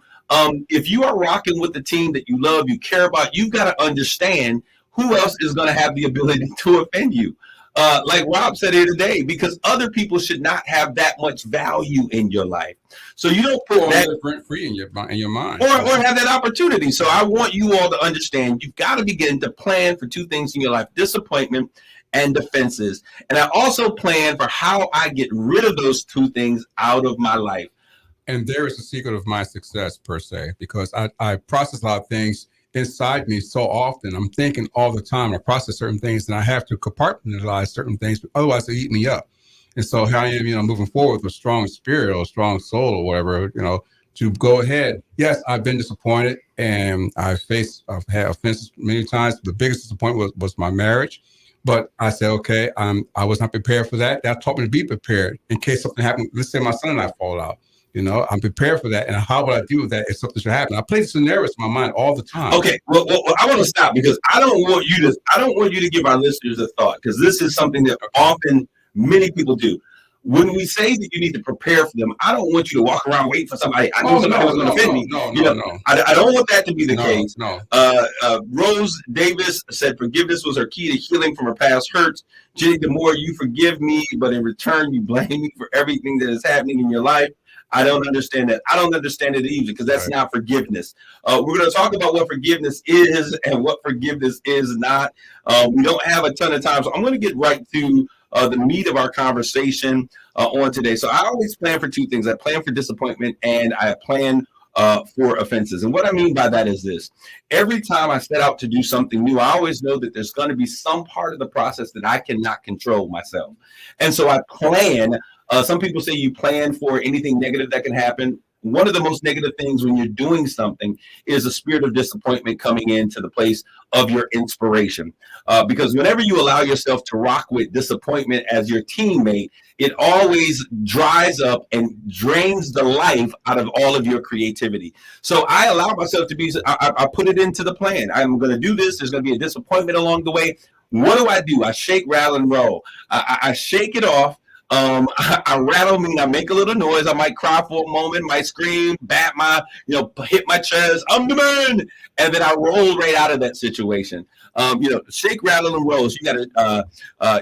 If you are rocking with the team that you love, you care about, you've got to understand who else is going to have the ability to offend you. Like Rob said here today, because other people should not have that much value in your life. So you don't put that rent-free in your mind. or have that opportunity. So I want you all to understand you've got to begin to plan for two things in your life, disappointment and offenses. And I also plan for how I get rid of those two things out of my life. And there is a secret of my success, per se, because I process a lot of things inside me so often. I'm thinking all the time. I process certain things, and I have to compartmentalize certain things, otherwise they eat me up. And so here I am, moving forward with a strong spirit or a strong soul or whatever, to go ahead. Yes, I've been disappointed, and I've had offenses many times. The biggest disappointment was my marriage. But I said, okay, I was not prepared for that. That taught me to be prepared in case something happened. Let's say my son and I fall out. I'm prepared for that. And how would I deal with that if something should happen? I play scenarios in my mind all the time. Okay. Well, I want to stop because I don't want you to give our listeners a thought, because this is something that often many people do. when we say that you need to prepare for them, I don't want you to walk around waiting for somebody. I knew somebody was going to offend me. I don't want that to be the case. Rose Davis said forgiveness was her key to healing from her past hurts. Jenny, the more you forgive me, but in return you blame me for everything that is happening in your life. I don't understand that. I don't understand it either, because that's not forgiveness. We're going to talk about what forgiveness is and what forgiveness is not. We don't have a ton of time, so I'm going to get right to the meat of our conversation on today. So I always plan for two things. I plan for disappointment and I plan for offenses. And what I mean by that is this. Every time I set out to do something new, I always know that there's going to be some part of the process that I cannot control myself. And so I plan. Some people say you plan for anything negative that can happen. One of the most negative things when you're doing something is a spirit of disappointment coming into the place of your inspiration. Because whenever you allow yourself to rock with disappointment as your teammate, it always dries up and drains the life out of all of your creativity. So I allow myself to be, I put it into the plan. I'm going to do this. There's going to be a disappointment along the way. What do? I shake, rattle, and roll. I shake it off. I rattle, meaning I make a little noise. I might cry for a moment, might scream, hit my chest, I'm the man, and then I roll right out of that situation. Shake, rattle, and roll. So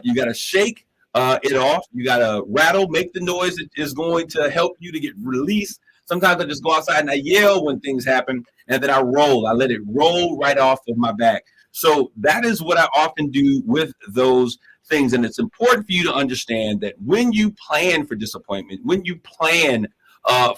you gotta shake it off. You gotta rattle, make the noise that is going to help you to get released. Sometimes I just go outside and I yell when things happen, and then I roll. I let it roll right off of my back. So that is what I often do with those things. And it's important for you to understand that when you plan for disappointment, when you plan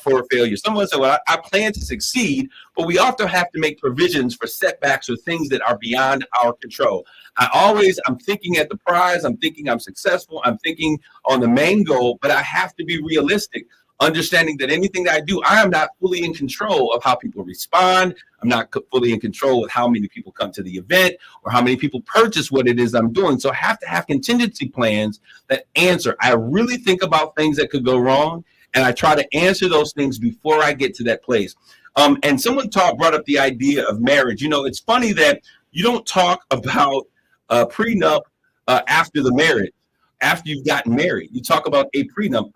for a failure, someone said, well, I plan to succeed, but we often have to make provisions for setbacks or things that are beyond our control. I'm thinking at the prize, I'm thinking I'm successful, I'm thinking on the main goal, but I have to be realistic. Understanding that anything that I do, I am not fully in control of how people respond. I'm not fully in control of how many people come to the event or how many people purchase what it is I'm doing. So I have to have contingency plans that answer. I really think about things that could go wrong, and I try to answer those things before I get to that place. And someone brought up the idea of marriage. It's funny that you don't talk about prenup after the marriage. After you've gotten married, you talk about a prenup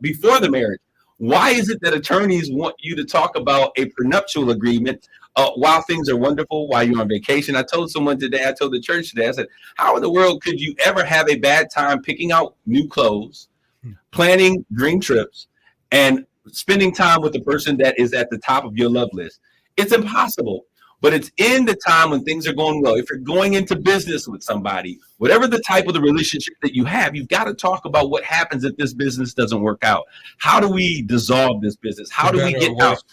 before the marriage. Why is it that attorneys want you to talk about a prenuptial agreement while things are wonderful, while you're on vacation? I told the church today, I said, how in the world could you ever have a bad time picking out new clothes, planning dream trips, and spending time with the person that is at the top of your love list? It's impossible. But it's in the time when things are going well. If you're going into business with somebody, whatever the type of the relationship that you have, you've got to talk about what happens if this business doesn't work out. How do we dissolve this business? How do we get out?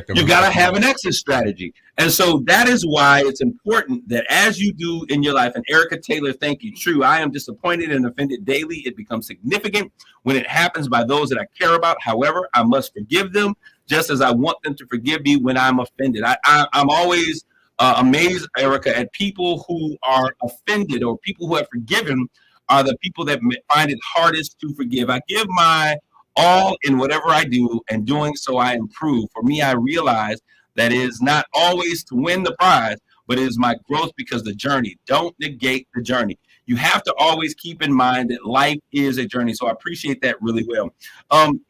You got to have an exit strategy. And so that is why it's important that as you do in your life, and Erica Taylor, thank you. True, I am disappointed and offended daily. It becomes significant when it happens by those that I care about. However, I must forgive them, just as I want them to forgive me when I'm offended. I'm always amazed, Erica, at people who are offended or people who have forgiven are the people that find it hardest to forgive. I give my all in whatever I do, and doing so I improve. For me, I realize that it is not always to win the prize, but it is my growth because the journey. Don't negate the journey. You have to always keep in mind that life is a journey. So I appreciate that really well.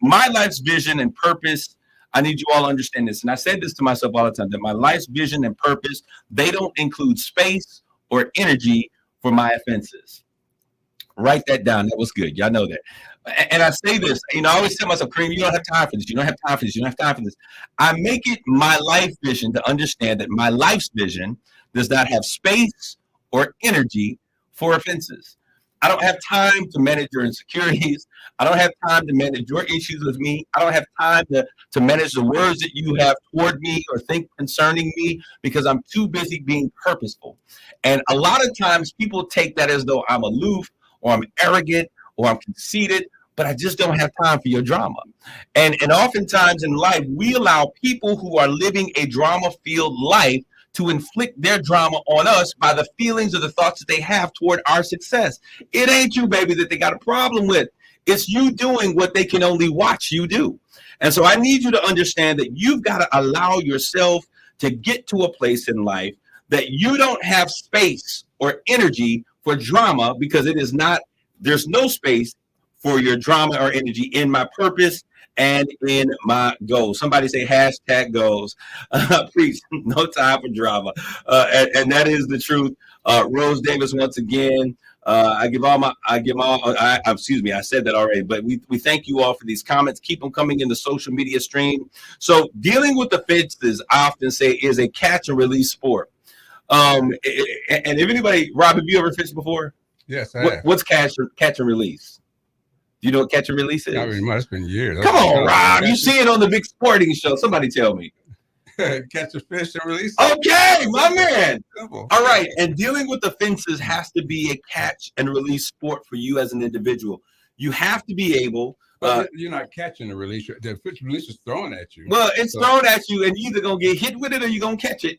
My life's vision and purpose, I need you all to understand this. And I said this to myself all the time, that my life's vision and purpose, they don't include space or energy for my offenses. Write that down. That was good. Y'all know that. And I say this, I always tell myself, Kareem, you don't have time for this. You don't have time for this. You don't have time for this. I make it my life vision to understand that my life's vision does not have space or energy for offenses. I don't have time to manage your insecurities. I don't have time to manage your issues with me. I don't have time to manage the words that you have toward me or think concerning me, because I'm too busy being purposeful. And a lot of times people take that as though I'm aloof or I'm arrogant or I'm conceited, but I just don't have time for your drama. And oftentimes in life, we allow people who are living a drama-filled life to inflict their drama on us by the feelings or the thoughts that they have toward our success. It ain't you, baby, that they got a problem with. It's you doing what they can only watch you do. And so I need you to understand that you've got to allow yourself to get to a place in life that you don't have space or energy for drama, because it is not, there's no space for your drama or energy in my purpose and in my goals. Somebody say hashtag goals. Please, no time for drama. And that is the truth. Rose Davis, once again, I said that already, but we thank you all for these comments. Keep them coming in the social media stream. So dealing with the fences, I often say, is a catch and release sport. And if anybody, Rob, have you ever fished before? Yes, I have. What's catch and release? Do you know what catch and release is? I mean, it's been years. Come on, Rob. You see it on the big sporting show. Somebody tell me. Catch a fish and release. Okay, my man. Simple. All right. And dealing with the fences has to be a catch and release sport for you as an individual. You have to be able. You're not catching the release. The fish release is thrown at you. Well, it's thrown at you, and you're either going to get hit with it or you're going to catch it.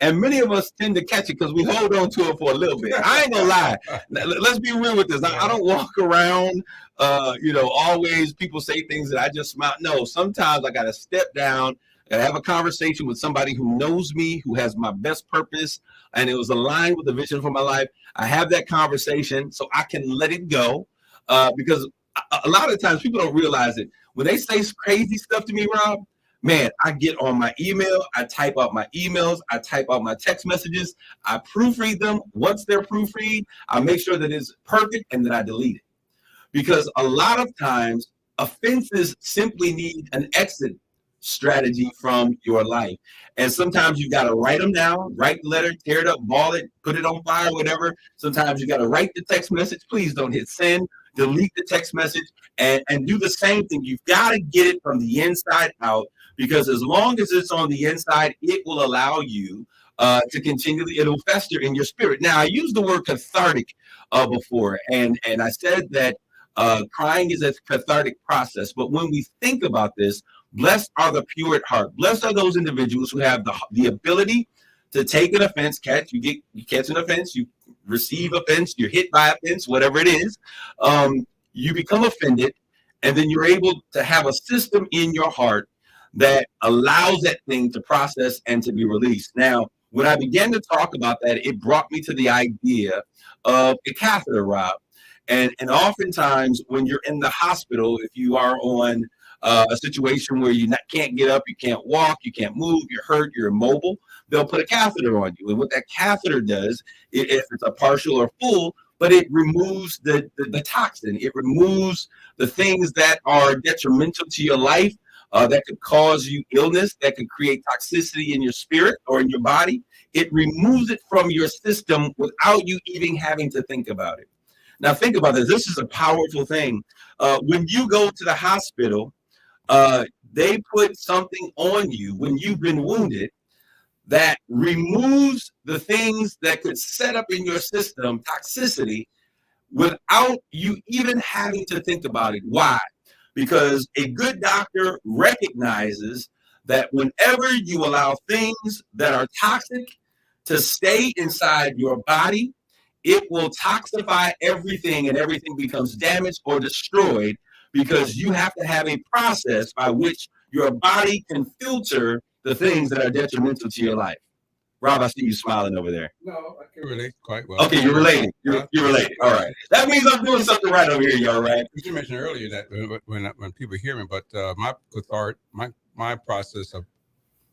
And many of us tend to catch it because we hold on to it for a little bit. I ain't going to lie. Let's be real with this. I don't walk around, always people say things that I just smile. No, sometimes I got to step down and have a conversation with somebody who knows me, who has my best purpose, and it was aligned with the vision for my life. I have that conversation so I can let it go because a lot of times people don't realize it. When they say crazy stuff to me, Rob, man, I get on my email, I type out my emails, I type out my text messages, I proofread them. Once they're proofread, I make sure that it's perfect and then I delete it. Because a lot of times offenses simply need an exit strategy from your life. And sometimes you got to write them down, write the letter, tear it up, ball it, put it on fire, whatever. Sometimes you got to write the text message. Please don't hit send, delete the text message, and do the same thing. You've got to get it from the inside out, because as long as it's on the inside, it will allow you to continually, it'll fester in your spirit. Now, I used the word cathartic before, and I said that crying is a cathartic process. But when we think about this, blessed are the pure at heart. Blessed are those individuals who have the ability to take an offense, you catch an offense, you receive offense, you're hit by offense, whatever it is. You become offended, and then you're able to have a system in your heart that allows that thing to process and to be released. Now, when I began to talk about that, it brought me to the idea of a catheter, Rob. And oftentimes when you're in the hospital, if you are on a situation where you can't get up, you can't walk, you can't move, you're hurt, you're immobile, they'll put a catheter on you. And what that catheter does, if it's a partial or full, but it removes the toxin. It removes the things that are detrimental to your life, that could cause you illness, that could create toxicity in your spirit or in your body. It removes it from your system without you even having to think about it. Now, think about this. This is a powerful thing. When you go to the hospital, they put something on you when you've been wounded that removes the things that could set up in your system toxicity without you even having to think about it. Why? Because a good doctor recognizes that whenever you allow things that are toxic to stay inside your body, it will toxify everything, and everything becomes damaged or destroyed, because you have to have a process by which your body can filter the things that are detrimental to your life. Rob, I see you smiling over there. No, I can relate quite well. Okay, you're relating. You're relating. All right. That means I'm doing something right over here, y'all, right? You mentioned earlier that when people hear me, but my process of,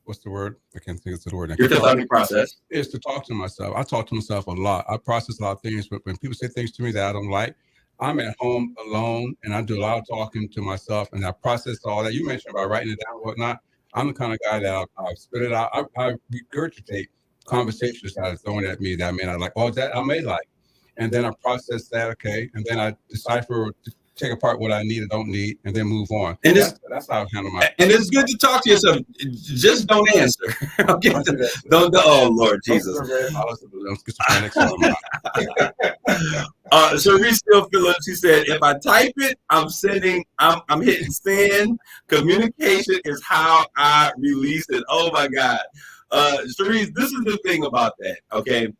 what's the word? I can't think of the word. Your cathartic process is to talk to myself. I talk to myself a lot. I process a lot of things, but when people say things to me that I don't like, I'm at home alone and I do a lot of talking to myself, and I process all that. You mentioned about writing it down and whatnot. I'm the kind of guy that I spit it out. I regurgitate conversations that are thrown at me that I may not like, or that I may like. And then I process that, okay, and then I decipher, take apart what I need and don't need, and then move on. And that's how I handle my. And it's good to talk to yourself. Just don't answer. Okay. Don't. Oh Lord Jesus. Sharice still Phillips. She said, "If I type it, I'm hitting send. Communication is how I release it." Oh my God, Sharice, this is the thing about that. Okay,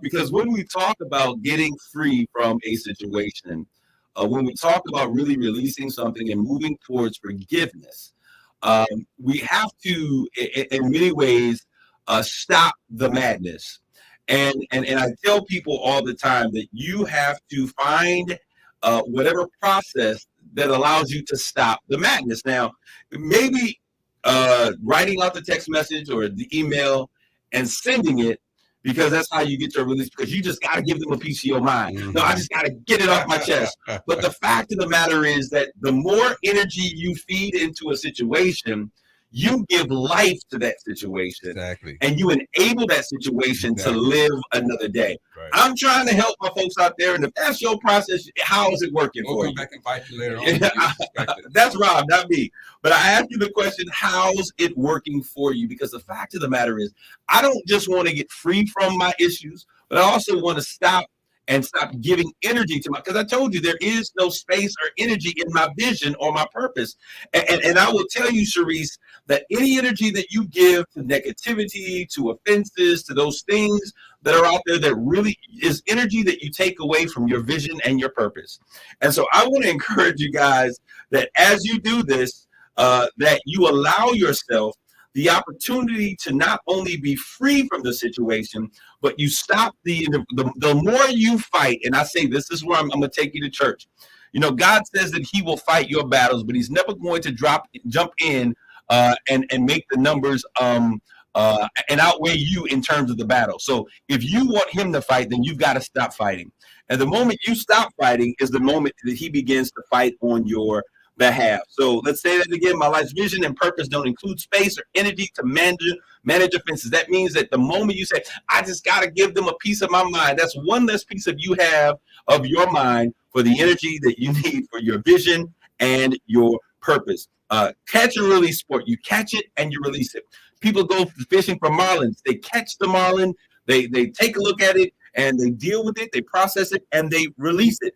because when we talk about getting free from a situation. When we talk about really releasing something and moving towards forgiveness, we have to, in many ways, stop the madness. And I tell people all the time that you have to find whatever process that allows you to stop the madness. Now, maybe writing out the text message or the email and sending it, because that's how you get your release, because you just got to give them a piece of your mind. No, I just got to get it off my chest. But the fact of the matter is that the more energy you feed into a situation, you give life to that situation. Exactly. And you enable that situation to live another day. Right. I'm trying to help my folks out there. And if that's your process, how is it working for you? We'll come back and fight you later on. That's Rob, not me. But I asked you the question, how's it working for you? Because the fact of the matter is, I don't just want to get free from my issues, but I also want to stop giving energy to because I told you there is no space or energy in my vision or my purpose. And I will tell you, Sharice, that any energy that you give to negativity, to offenses, to those things that are out there, that really is energy that you take away from your vision and your purpose. And so I want to encourage you guys that as you do this, that you allow yourself the opportunity to not only be free from the situation, but you stop the more you fight. And I say, this is where I'm going to take you to church. You know, God says that he will fight your battles, but he's never going to jump in and make the numbers and outweigh you in terms of the battle. So if you want him to fight, then you've got to stop fighting. And the moment you stop fighting is the moment that he begins to fight on your behalf. So let's say that again. My life's vision and purpose don't include space or energy to manage offenses. That means that the moment you say, I just got to give them a piece of my mind, that's one less piece of you have of your mind for the energy that you need for your vision and your purpose. Catch and release sport. You catch it and you release it. People go fishing for marlins. They catch the marlin. They take a look at it and they deal with it. They process it and they release it.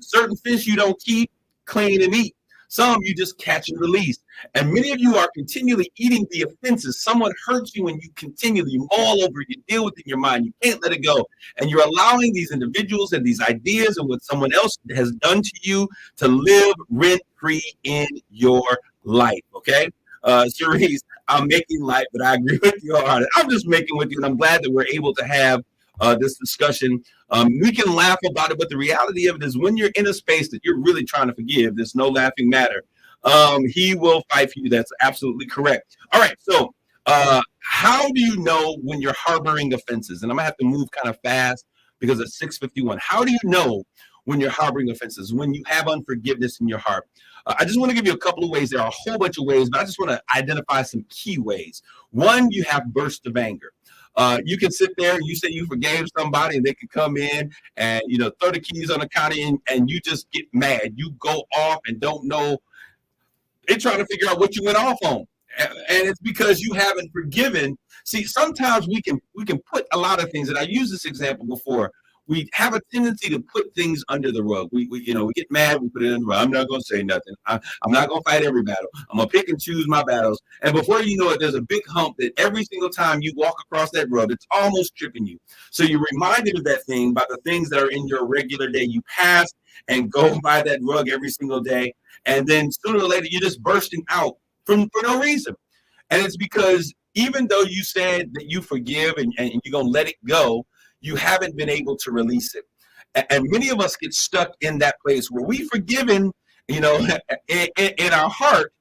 Certain fish you don't keep, clean, and eat. Some you just catch and release. And many of you are continually eating the offenses. Someone hurts you and you continually mull over it. You deal with it in your mind. You can't let it go. And you're allowing these individuals and these ideas and what someone else has done to you to live rent-free in your life, okay? Cerise, I'm making light, but I agree with you on it. I'm just making with you, and I'm glad that we're able to have this discussion. We can laugh about it, but the reality of it is when you're in a space that you're really trying to forgive, there's no laughing matter. He will fight for you. That's absolutely correct. All right. So how do you know when you're harboring offenses? And I'm going to have to move kind of fast because it's 6:51. How do you know when you're harboring offenses, when you have unforgiveness in your heart? I just want to give you a couple of ways. There are a whole bunch of ways, but I just want to identify some key ways. One, you have bursts of anger. You can sit there and you say you forgave somebody and they can come in and, you know, throw the keys on the counter and you just get mad. You go off and don't know. They're trying to figure out what you went off on. And it's because you haven't forgiven. See, sometimes we can put a lot of things, and I used this example before. We have a tendency to put things under the rug. We get mad, we put it in the rug. I'm not going to say nothing. I'm not going to fight every battle. I'm going to pick and choose my battles. And before you know it, there's a big hump that every single time you walk across that rug, it's almost tripping you. So you're reminded of that thing by the things that are in your regular day. You pass and go by that rug every single day. And then sooner or later, you're just bursting out for no reason. And it's because even though you said that you forgive and you're going to let it go, you haven't been able to release it. And many of us get stuck in that place where we've forgiven, you know, in our heart,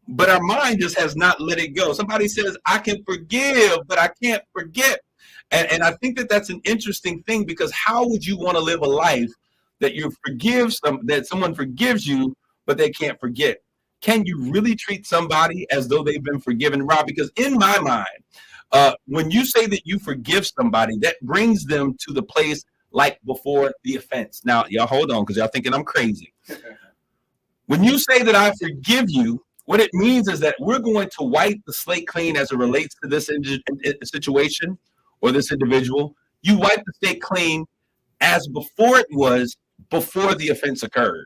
but our mind just has not let it go. Somebody says, I can forgive, but I can't forget. And I think that that's an interesting thing, because how would you want to live a life that you forgive that someone forgives you, but they can't forget? Can you really treat somebody as though they've been forgiven, Rob? Because in my mind, when you say that you forgive somebody, that brings them to the place like before the offense. Now, y'all hold on, because y'all thinking I'm crazy. When you say that I forgive you, what it means is that we're going to wipe the slate clean as it relates to this situation or this individual. You wipe the slate clean as before it was before the offense occurred.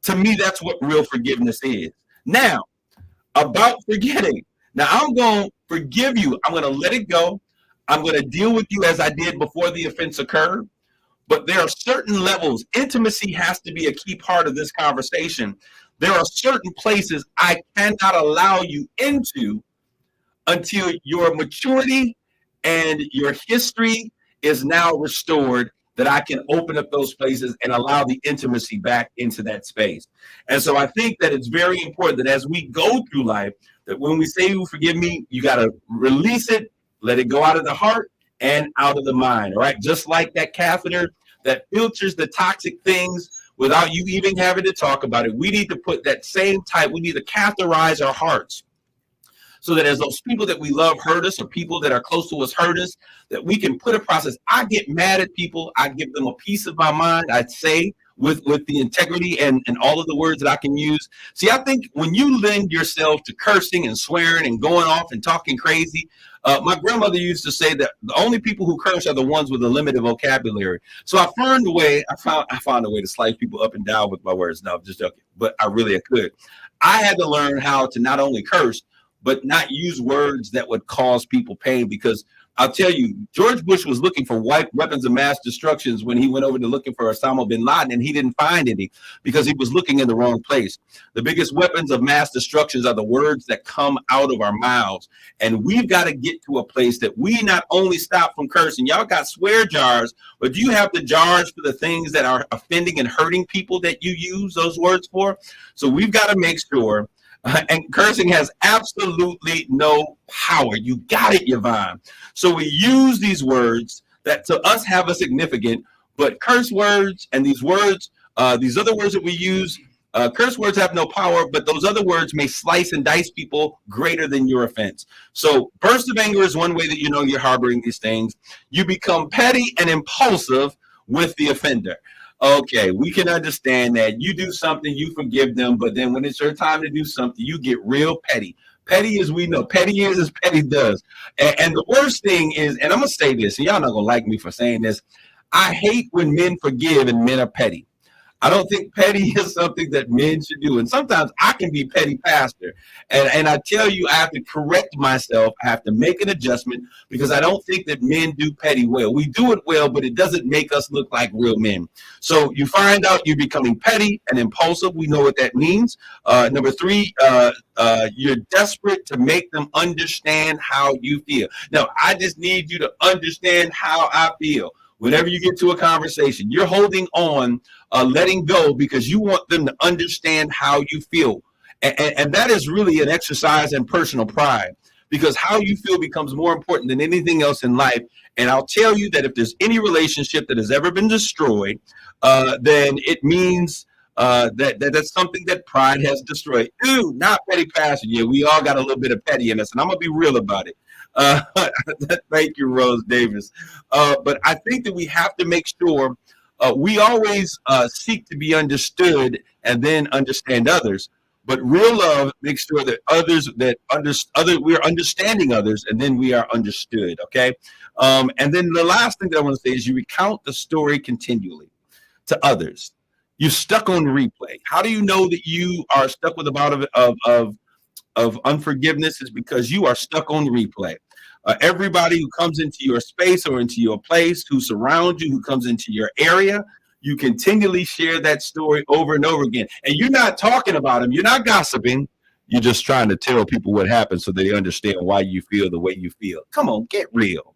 To me, that's what real forgiveness is. Now, about forgetting. Now, I'm going to forgive you. I'm going to let it go. I'm going to deal with you as I did before the offense occurred. But there are certain levels. Intimacy has to be a key part of this conversation. There are certain places I cannot allow you into until your maturity and your history is now restored that I can open up those places and allow the intimacy back into that space. And so I think that it's very important that as we go through life, that when we say you forgive me, you got to release it, let it go out of the heart and out of the mind. All right. Just like that catheter that filters the toxic things without you even having to talk about it. We need to put that same type. We need to catheterize our hearts, so that as those people that we love hurt us, or people that are close to us hurt us, that we can put a process. I get mad at people. I give them a piece of my mind. I'd say with the integrity and all of the words that I can use. See, I think when you lend yourself to cursing and swearing and going off and talking crazy, my grandmother used to say that the only people who curse are the ones with a limited vocabulary. So I found a way to slice people up and down with my words. No, I'm just joking, but I could. I had to learn how to not only curse, but not use words that would cause people pain. Because I'll tell you, George Bush was looking for weapons of mass destruction when he went over to looking for Osama bin Laden, and he didn't find any because he was looking in the wrong place. The biggest weapons of mass destruction are the words that come out of our mouths. And we've got to get to a place that we not only stop from cursing. Y'all got swear jars, but do you have the jars for the things that are offending and hurting people that you use those words for? So we've got to make sure. And cursing has absolutely no power. You got it, Yvonne. So we use these words that to us have a significant, but curse words and these words, these other words that we use, curse words have no power, but those other words may slice and dice people greater than your offense. So burst of anger is one way that you know you're harboring these things. You become petty and impulsive with the offender. Okay, we can understand that. You do something, you forgive them, but then when it's your time to do something, you get real petty. Petty as we know, petty is as petty does. And the worst thing is, and I'm going to say this, and y'all not going to like me for saying this, I hate when men forgive and men are petty. I don't think petty is something that men should do. And sometimes I can be petty, Pastor. And I tell you, I have to correct myself. I have to make an adjustment because I don't think that men do petty well. We do it well, but it doesn't make us look like real men. So you find out you're becoming petty and impulsive. We know what that means. Number three, you're desperate to make them understand how you feel. Now, I just need you to understand how I feel. Whenever you get to a conversation, you're holding on, letting go because you want them to understand how you feel. And that is really an exercise in personal pride, because how you feel becomes more important than anything else in life. And I'll tell you that if there's any relationship that has ever been destroyed, then it means that's something that pride has destroyed. Ooh, not petty passion. Yeah, we all got a little bit of petty in us, and I'm going to be real about it. Thank you, Rose Davis. But I think that we have to make sure we always seek to be understood and then understand others. But real love makes sure that we're understanding others, and then we are understood. Okay. And then the last thing that I want to say is you recount the story continually to others. You're stuck on replay. How do you know that you are stuck with a bout of unforgiveness? Is because you are stuck on replay. Everybody who comes into your space or into your place, who surrounds you, who comes into your area, you continually share that story over and over again. And you're not talking about them. You're not gossiping. You're just trying to tell people what happened so they understand why you feel the way you feel. Come on, get real.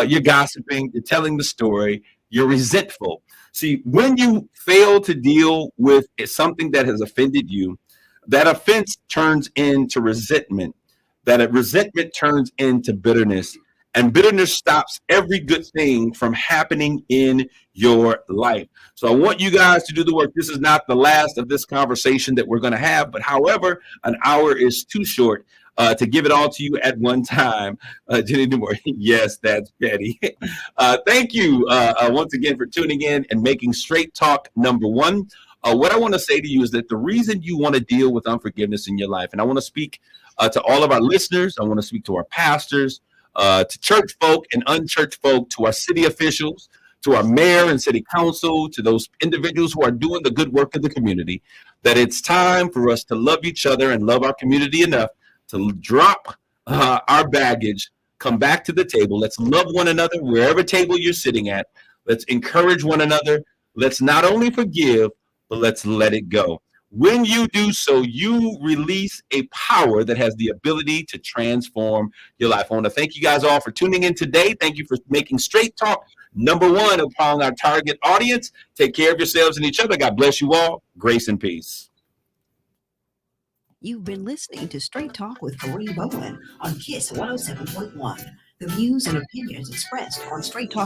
You're gossiping. You're telling the story. You're resentful. See, when you fail to deal with something that has offended you, that offense turns into resentment. That resentment turns into bitterness. And bitterness stops every good thing from happening in your life. So I want you guys to do the work. This is not the last of this conversation that we're going to have. But however, an hour is too short to give it all to you at one time. Jenny DeMore, yes, that's petty. Thank you once again for tuning in and making Straight Talk number one. What I want to say to you is that the reason you want to deal with unforgiveness in your life, and I want to speak to all of our listeners, I want to speak to our pastors, to church folk and unchurched folk, to our city officials, to our mayor and city council, to those individuals who are doing the good work of the community, that it's time for us to love each other and love our community enough to drop our baggage, come back to the table. Let's love one another wherever table you're sitting at. Let's encourage one another. Let's not only forgive, but let's let it go. When you do so, you release a power that has the ability to transform your life. I want to thank you guys all for tuning in today. Thank you for making Straight Talk number one upon our target audience. Take care of yourselves and each other. God bless you all. Grace and peace. You've been listening to Straight Talk with Kareem Bowen on KISS 107.1. The views and opinions expressed on Straight Talk